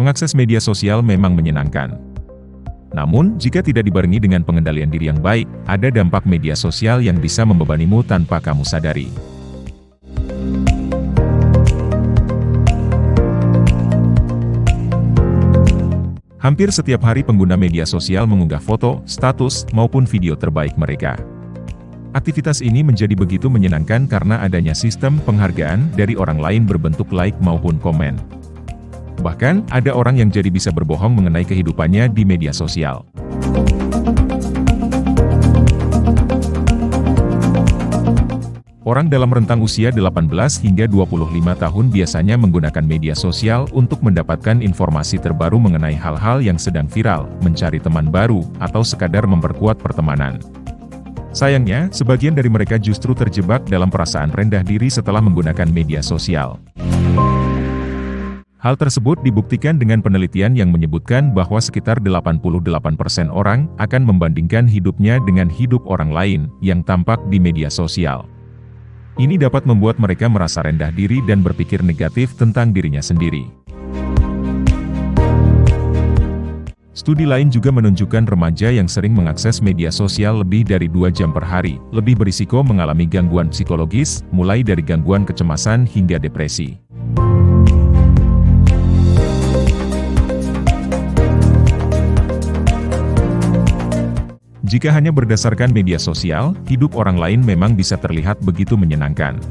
Mengakses media sosial memang menyenangkan. Namun, jika tidak dibarengi dengan pengendalian diri yang baik, ada dampak media sosial yang bisa membebanimu tanpa kamu sadari. Hampir setiap hari pengguna media sosial mengunggah foto, status, maupun video terbaik mereka. Aktivitas ini menjadi begitu menyenangkan karena adanya sistem penghargaan dari orang lain berbentuk like maupun komen. Bahkan, ada orang yang jadi bisa berbohong mengenai kehidupannya di media sosial. Orang dalam rentang usia 18 hingga 25 tahun biasanya menggunakan media sosial untuk mendapatkan informasi terbaru mengenai hal-hal yang sedang viral, mencari teman baru, atau sekadar memperkuat pertemanan. Sayangnya, sebagian dari mereka justru terjebak dalam perasaan rendah diri setelah menggunakan media sosial. Hal tersebut dibuktikan dengan penelitian yang menyebutkan bahwa sekitar 88% orang akan membandingkan hidupnya dengan hidup orang lain yang tampak di media sosial. Ini dapat membuat mereka merasa rendah diri dan berpikir negatif tentang dirinya sendiri. Studi lain juga menunjukkan remaja yang sering mengakses media sosial lebih dari 2 jam per hari, lebih berisiko mengalami gangguan psikologis, mulai dari gangguan kecemasan hingga depresi. Jika hanya berdasarkan media sosial, hidup orang lain memang bisa terlihat begitu menyenangkan.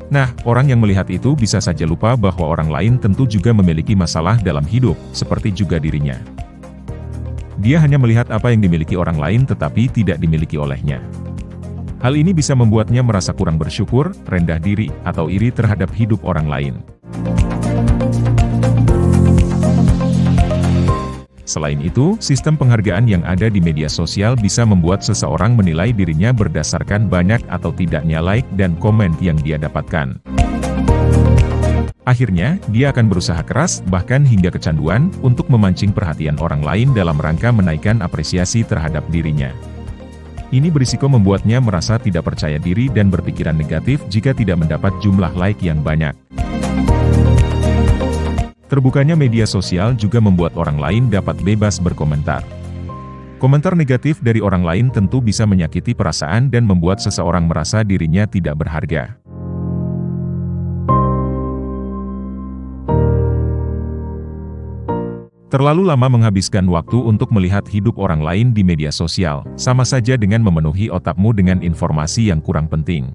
Nah, orang yang melihat itu bisa saja lupa bahwa orang lain tentu juga memiliki masalah dalam hidup, seperti juga dirinya. Dia hanya melihat apa yang dimiliki orang lain tetapi tidak dimiliki olehnya. Hal ini bisa membuatnya merasa kurang bersyukur, rendah diri, atau iri terhadap hidup orang lain. Selain itu, sistem penghargaan yang ada di media sosial bisa membuat seseorang menilai dirinya berdasarkan banyak atau tidaknya like dan komen yang dia dapatkan. Akhirnya, dia akan berusaha keras, bahkan hingga kecanduan, untuk memancing perhatian orang lain dalam rangka menaikkan apresiasi terhadap dirinya. Ini berisiko membuatnya merasa tidak percaya diri dan berpikiran negatif jika tidak mendapat jumlah like yang banyak. Terbukanya media sosial juga membuat orang lain dapat bebas berkomentar. Komentar negatif dari orang lain tentu bisa menyakiti perasaan dan membuat seseorang merasa dirinya tidak berharga. Terlalu lama menghabiskan waktu untuk melihat hidup orang lain di media sosial, sama saja dengan memenuhi otakmu dengan informasi yang kurang penting.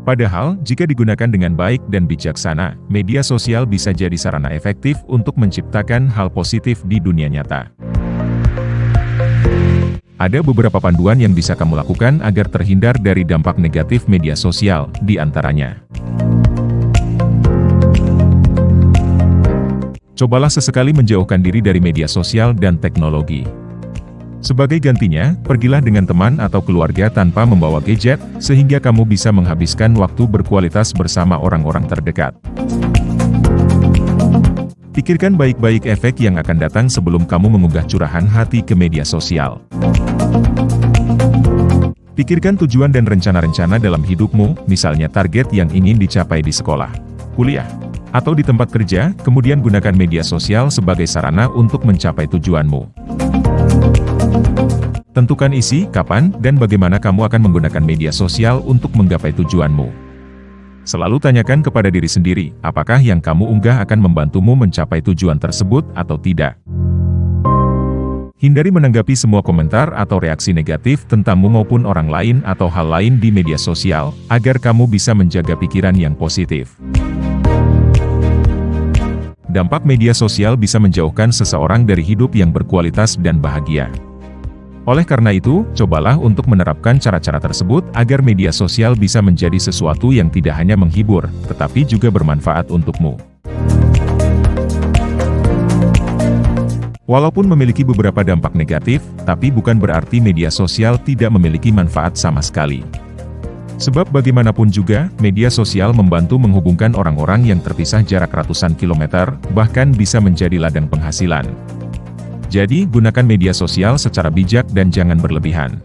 Padahal, jika digunakan dengan baik dan bijaksana, media sosial bisa jadi sarana efektif untuk menciptakan hal positif di dunia nyata. Ada beberapa panduan yang bisa kamu lakukan agar terhindar dari dampak negatif media sosial, di antaranya. Cobalah sesekali menjauhkan diri dari media sosial dan teknologi. Sebagai gantinya, pergilah dengan teman atau keluarga tanpa membawa gadget, sehingga kamu bisa menghabiskan waktu berkualitas bersama orang-orang terdekat. Pikirkan baik-baik efek yang akan datang sebelum kamu mengunggah curahan hati ke media sosial. Pikirkan tujuan dan rencana-rencana dalam hidupmu, misalnya target yang ingin dicapai di sekolah, kuliah, atau di tempat kerja, kemudian gunakan media sosial sebagai sarana untuk mencapai tujuanmu. Tentukan isi, kapan, dan bagaimana kamu akan menggunakan media sosial untuk menggapai tujuanmu. Selalu tanyakan kepada diri sendiri, apakah yang kamu unggah akan membantumu mencapai tujuan tersebut atau tidak. Hindari menanggapi semua komentar atau reaksi negatif tentangmu maupun orang lain atau hal lain di media sosial, agar kamu bisa menjaga pikiran yang positif. Dampak media sosial bisa menjauhkan seseorang dari hidup yang berkualitas dan bahagia. Oleh karena itu, cobalah untuk menerapkan cara-cara tersebut agar media sosial bisa menjadi sesuatu yang tidak hanya menghibur, tetapi juga bermanfaat untukmu. Walaupun memiliki beberapa dampak negatif, tapi bukan berarti media sosial tidak memiliki manfaat sama sekali. Sebab bagaimanapun juga, media sosial membantu menghubungkan orang-orang yang terpisah jarak ratusan kilometer, bahkan bisa menjadi ladang penghasilan. Jadi, gunakan media sosial secara bijak dan jangan berlebihan.